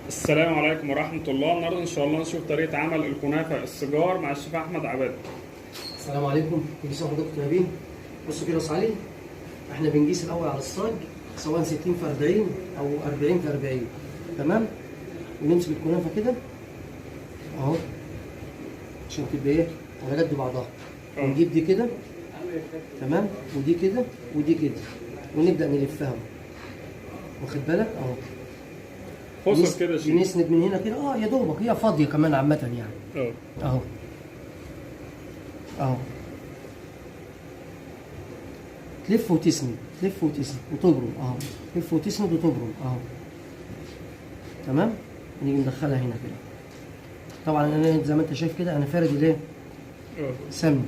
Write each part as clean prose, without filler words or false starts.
السلام عليكم ورحمة الله. النهارده إن شاء الله نشوف طريقة عمل الكنافة السجار مع الشيف أحمد عباد. السلام عليكم، كل سنه وحضرتك طيبين. بصوا كده يا علي، احنا بنقيس الاول على الصاج سواء 60 في 40 او 40 في 40. تمام. ونمسك الكنافه كده اهو عشان تبقى ايه على قد بعضها. ونجيب دي كده تمام، ودي كده ودي كده، ونبدا نلفها. واخد بالك اهو. فصل كده شيء. نسند من هنا كده يا دوبك، هي فاضيه كمان عامه يعني. اهو اهو. تلف وتسند، تلف وتسند وتبرم اهو، تلف وتسند وتبرم اهو. تمام. نيجي ندخلها هنا كده. طبعا انا زي ما انت شايف كده انا فارد الايه؟ سمنه.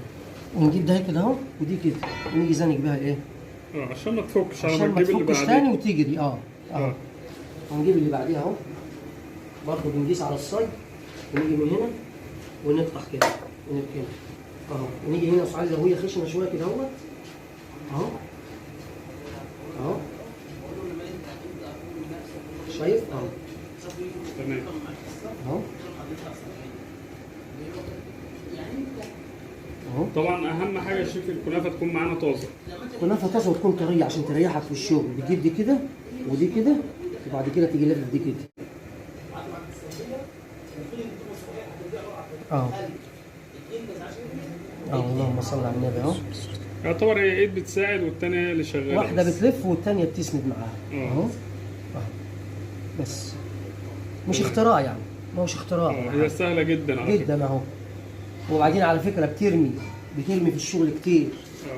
ونجيب ده كده اهو ودي كده، ونيجي زانق بها ايه؟ عشان ما تفكش، عشان ما تفكش تاني وتجري اهو. ونجيب اللي بعديها اهو. برضه بنقيس على الصاج، ونيجي من هنا ونفتح كده ونركنها اهو. ونيجي هنا صعيد لو هي خشنه شويه كده اهو اهو اهو. شايف اهو. تمام اهو اهو. طبعا أهم حاجة شيف الكنافة تكون معانا طازة. كنافه طازه وتكون طريه عشان تريحك في الشغل. بتجيب دي كده ودي كده، وبعد كده تيجي لافف دي كده اهو اهو. اللهم صل على النبي اهو. يعتبر هي إيد بتساعد والتانية هي اللي شغالة. واحده بتلف والتانيه بتسند معاها اهو اهو. بس مش اختراع يعني، ما هوش اختراع. هي سهلة جدا على فكرة. جدا اهو. وبعدين على فكره بترمي في الشغل كتير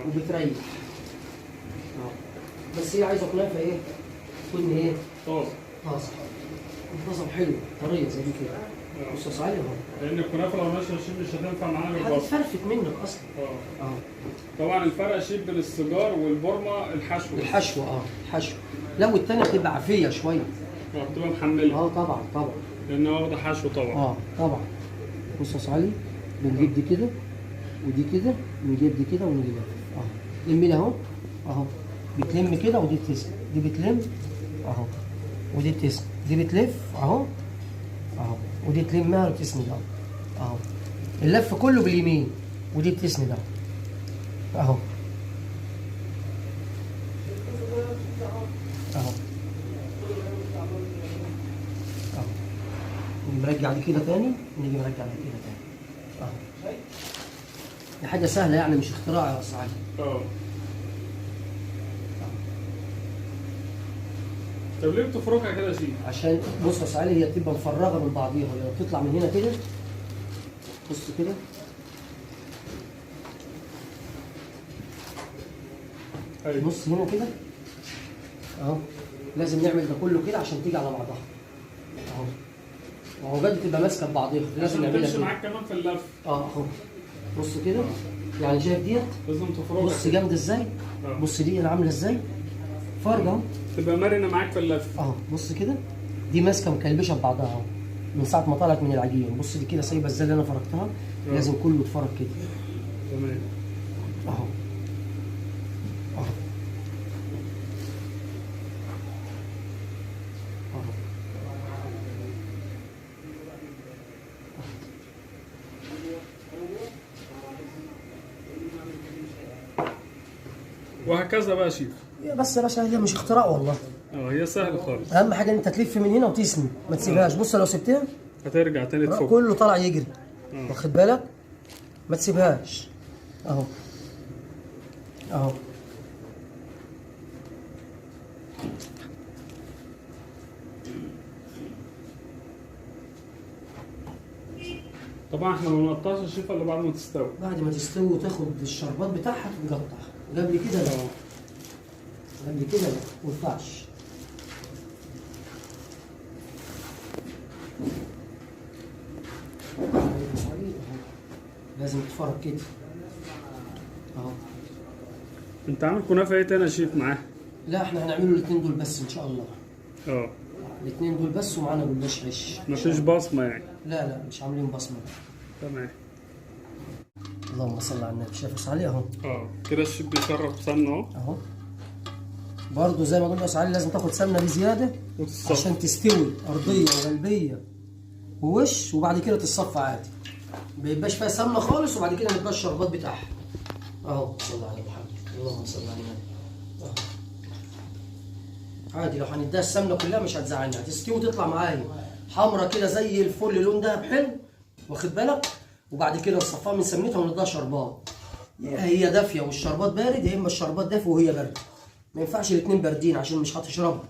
وبتريح اهو. بس هي عايزه كنافه ايه؟ تكون ايه؟ طازة. طازه. طازه حلوه طريه زي دي كده. بص يا صاحبي اهو. لأن الكنافة لو ماشية شيف مش هتنفع معانا بالبصل. هتتفرفت منك اصلا. اه. طبعا الفرق شيف بين السجار والبورمة الحشو. الحشو الحشو. لو التانية بتبقى عافيه شويه. بتبقى محملة. طبعا طبعا. لأنها واخدة حشو طبعا. طبعا. بص يا صاحبي، بنجيب دي كده ودي كده، ونجيب دي كده ونجيب اهو. لمي اهو اهو. بتلم كده ودي بتسند، دي بتلم اهو ودي بتسند، دي بتلف اهو اهو، ودي تلمها وتسند اهو اهو. اللف كله باليمين ودي بتسند اهو اهو اهو اهو. نيجي مرجع دي كده تاني، ونيجي مرجع دي كده تاني اهو. دي حاجة سهلة يعني، مش اختراع يا صاحبي. طب ليه بتفركها كده يا شيف؟ عشان بص يا صاحبي، هي بتبقى مفرغة من بعضيها. لما بتطلع من هنا كده بص كده بص هنا كده اهو. لازم نعمل ده كله كده عشان تيجي على بعضها اهو. وهو بجد تبقى ماسكه ببعضيها، لازم نعملها تمشي كده. معاك كمان في اللف. اهو. بص كده يعني شايف ديت؟ لازم تفركها. بص جامده ازاي؟ بص دي انا عامله ازاي؟ فرجه اهو. تبقى مرنه معاك في اللف اهو. بص كده دي ماسكه مكلبشه ببعضها اهو من ساعه ما طلعت من العجين. بص دي كده سايبه ازاي اللي انا فركتها. لازم كله يتفرك كده. تمام اهو اهو اهو. وهكذا بقى يا شيف. بس يا باشا هي مش اختراع والله. هي سهله خالص. اهم حاجه ان انت تلف من هنا وتسند، ما تسيبهاش. بص لو سبتها هترجع تاني تفك. كله طالع يجري. واخد بالك؟ ما تسيبهاش اهو اهو. طبعا احنا ما بنقطعش الشيف الا بعد ما تستوي. بعد ما تستوي وتاخد الشربات بتاعها تقطعها. قبل كده لا. قبل كده لا، ما ينفعش. لازم تتفرج كده اهو. انت عامل كنافه ايه تاني يا شيف معاه؟ لا احنا هنعمله الاثنين دول بس ان شاء الله. اه الاثنين دول بس، ومعانا جلاش عيش. مفيش بصمه يعني؟ لا مش عاملين بصمه. تمام. اللهم صل على النبي. شايف عليه اهو. كده الشيف بيشرب سمنه اهو. اهو برضو زي ما قلنا يا أستاذ علي لازم تاخد سمنه بزياده وتتصفى. عشان تستوي ارضيه وقلبيه ووش، وبعد كده تتصفى عادي. ما يبقاش فيها سمنه خالص، وبعد كده نبقى الشربات بتاعها اهو. صل على محمد، اللهم صل على النبي. اهو عادي، لو هنديها السمنه كلها مش هتزعلني، هتستوي وتطلع معايا حمرا كده زي الفل، لون دهب حلو، واخد بالك. وبعد كده نصفيها من سمنتها ونديها شربات. يا هي دافيه والشربات بارد، يا اما الشربات دافي وهي بارده. ما ينفعش الاثنين باردين عشان مش هتشربها.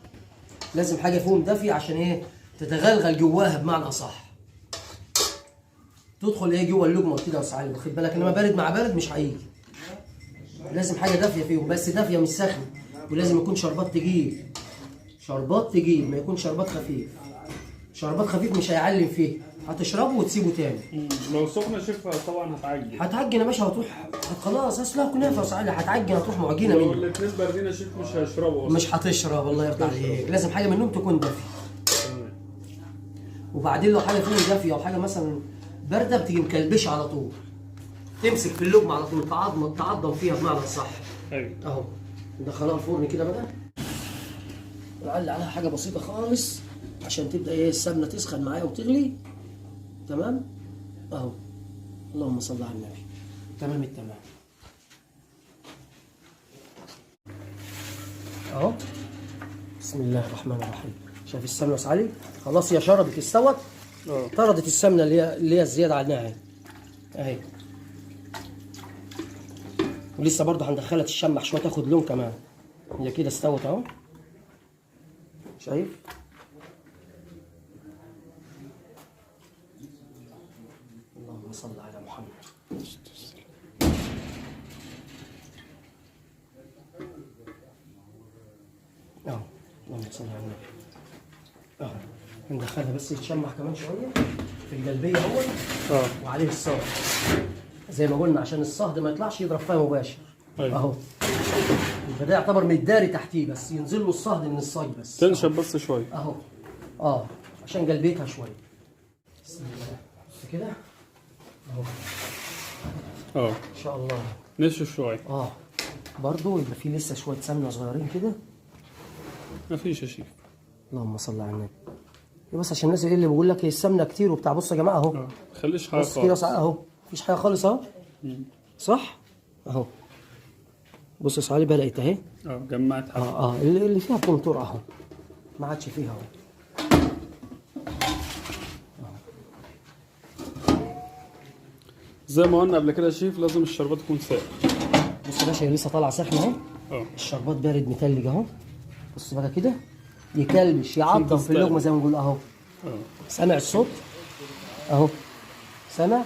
لازم حاجه فيهم دافيه عشان ايه؟ تتغلغل جواها بمعنى اصح. تدخل ايه جوه اللقمه كده يا استاذ علي، واخد بالك. انما بارد مع بارد مش هيجي. لازم حاجه دافيه فيهم، بس دافيه مش سخنه. ولازم يكون شربات تقيل. شربات تقيل، ما يكون شربات خفيف. شربات خفيف مش هيعلم فيه، هتشربه وتسيبه تاني. لو سخنه شيف طبعا هتعجن. هتعجن يا باشا، هتروح خلاص اصلها كنافه يا استاذ علي، هتعجن هتروح معجنه لو منه. الاثنين باردين يا شيف مش هيشربوا اصلا. مش هتشرب، الله يرضى عليك. لازم حاجه منهم تكون دافيه. وبعدين لو حاجه فيهم دافيه او حاجه مثلا بارده بتيجي مكلبشه على طول، تمسك في اللقمه على طول، تعضم فيها بمعنى الصح. ايوه اهو ندخلها الفرن كده بقى، نعلي عليها حاجه بسيطه خالص عشان تبدا ايه السمنه تسخن معايا وتغلي. تمام اهو، اللهم صل على النبي. تمام التمام اهو. بسم الله الرحمن الرحيم. شايف السمنه يا استاذ علي؟ خلاص هي شربت استوت. طردت السمنه اللي هي الزياده عنها اهي. ولسه برضه هندخلها تشمح شويه تاخد لون كمان. هي كده استوت اهو، شايف؟ اللهم صل على محمد. اهو اللهم صل على النبي. اهو ندخلها بس يتشمح كمان شويه في الجلبيه اول وعليه الصهد زي ما قلنا عشان الصهد ما يطلعش يضرب فيها مباشر. اهو يبقى ده يعتبر متداري تحتيه، بس ينزل له الصهد من الصاج بس تنشف بس شويه اهو. عشان قلبيتها شويه. بسم الله كده اهو. ان شاء الله نشف شويه. برضو يبقى في لسه شويه سمنه صغيرين كده. مفيش يا شيف. اللهم صل على النبي. بس عشان الناس اللي بيقول لك السمنه كتير وبتاع، بصوا يا جماعه اهو. خليش حاجه بص كده اهو، مفيش حاجه خالص اهو. صح اهو. بص يا صاحبي بدات اهي. جمعت حاجه. اللي فيها بتنطر اهو، ما عادش فيها اهو. زي ما قلنا قبل كده يا شيف لازم الشربات تكون ساقع. بص يا باشا هي لسه طالعه سخنه اهو. الشربات بارد متلج اهو. بص بقى كده يكلبش يعضم في اللقمه زي ما بنقول اهو. سامع الصوت اهو، سامع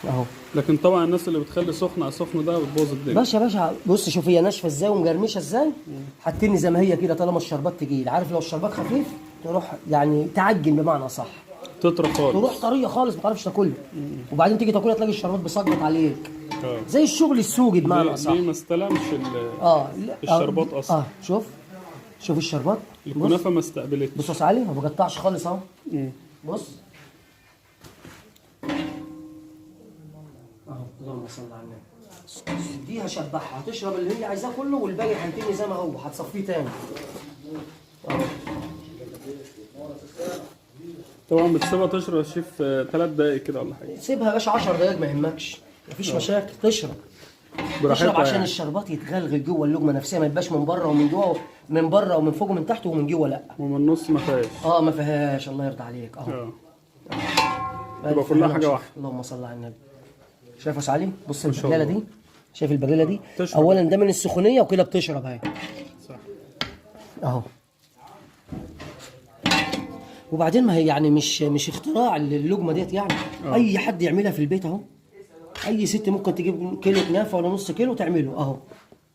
اهو. لكن طبعا الناس اللي بتخلي سخن على سخن ده بتبوظ الدنيا. باشا بص شوف هي ناشفه ازاي ومجرمشه ازاي. حاطيني زي ما هي كده طالما الشربات تقيل. عارف لو الشربات خفيف تروح يعني تعجن بمعنى صح، تطرى خالص، تروح طريه خالص ما تعرفش تاكلها. وبعدين تيجي تاكلها تلاقي الشربات بيسقط عليك. زي الشغل السوقي بمعنى صح. ليه ما استلمش الشربات اصلا. شوف الشربات الكنافه ما استقبلتش. بص عليه ما بقطعش خالص اهو. بص اهو. اللهم صل على النبي. دي هشبعها هتشرب اللي هي عايزاه كله، والباقي هنتني زي ما هو هتصفيه تاني اهو. طبعا بتسيبها تشرب يا شيف 3 دقايق كده ولا حاجه. سيبها يا باشا 10 دقايق ما يهمكش، مفيش مشاكل. تشرب عشان يعني الشربات يتغلغل جوه اللقمه نفسها، ما يبقاش من بره ومن جوه، من بره ومن فوق ومن تحت ومن جوه لا. ومن النص ما فيهاش. ما فيهاش. الله يرضى عليك اهو. تبقى كلها حاجه واحده. اللهم صل على النبي. شايف يا استاذ علي؟ بص البقلاله دي، شايف البقلاله دي؟ تشرب. اولا ده من السخونيه وكده بتشرب اهي. صح اهو. وبعدين ما هي يعني مش اختراع اللقمه ديت يعني. اي حد يعملها في البيت اهو. اي ست ممكن تجيب كيلو كنافه ولا نص كيلو تعمله اهو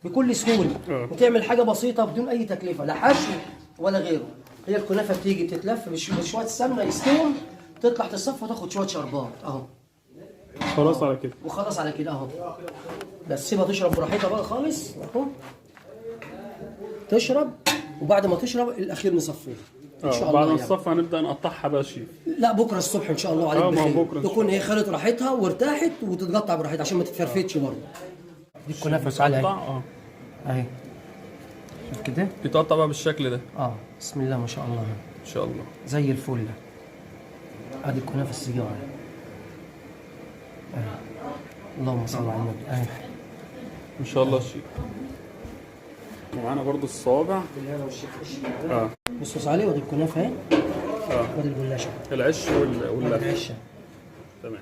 بكل سهوله. وتعمل حاجه بسيطه بدون اي تكلفه، لا حشو ولا غيره. هي الكنافه بتيجي بتتلف بشويه سمنه يستوي، تطلع تصفى وتاخد شويه شربات اهو. خلاص على كده. وخلاص على كده اهو. بس سيبها تشرب براحتها بقى خالص اهو. تشرب، وبعد ما تشرب الاخير نصفيها ان شاء الله. بعد ما نصفي هنبدا نقطعها بقى شيف. لا بكره الصبح ان شاء الله عليك بخير. تكون هي خدت راحتها وارتاحت وتتقطع براحتها عشان ما تتفرفتش برضه. دي الكنافه تعالى اهي. شوف كده. يتقطع بقى بالشكل ده. بسم الله ما شاء الله. ان شاء الله زي الفل. ادي الكنافه السجاره. اللهم صل على النبي. ان شاء الله شيء. ومعانا برضو الصوابع. بصوا عليه. وادي الكنافه اهي. وادي الجلاشه. العش واللفه. العشه. تمام.